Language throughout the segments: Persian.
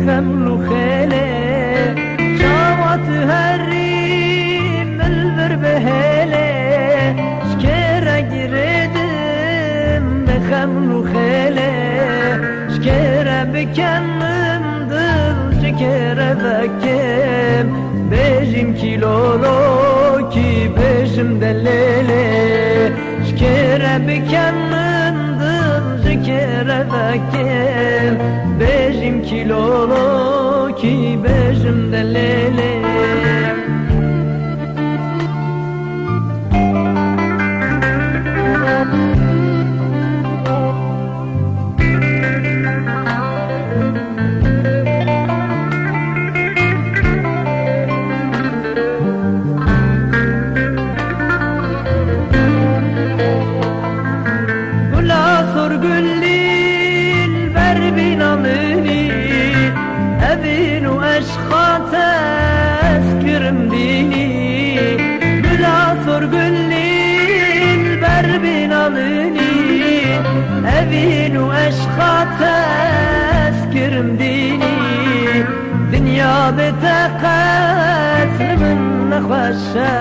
خملو خيلي شاوات هري ملبر بهيلي شكرا جردم بخملو خيلي شكرا بكمم دل شكرا بكم بجم كيلولو كي بجم دليلي شكرا بكمم دل شكرا بكم بجم كيلولو كي بجم دليلي أبين وأشخاط أسكرم ديني بالعصر قلي البرب نظني أبين وأشخاط أسكرم ديني دنيا بتقات من نخوشة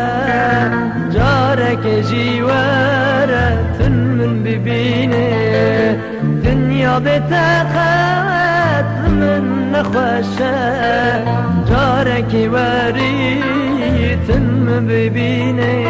جارك جيوارة من ببيني دنيا بتقات من نخوشه جارك وريت ببيني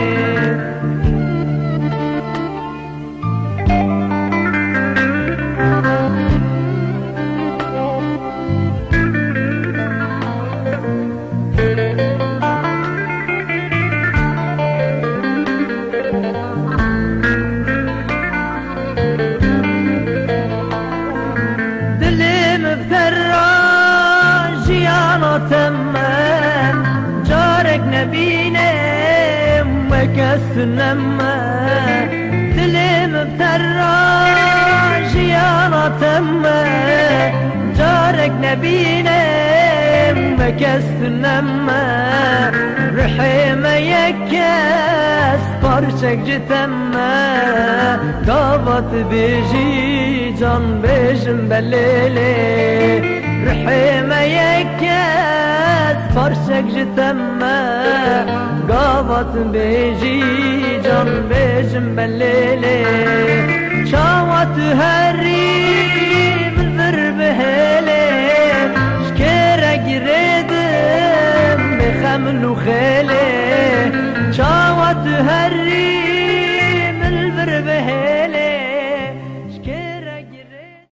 تمام جارك نبينا وكسنما تلم بتراج يا تما جارك نبينا وكسنما رحمة يكاس برشك جتما قابط بيجي جان بيجم بليلي رحمة يكاس فرشك جتما قابط بيجي جان بيجم بليلي شاوت هري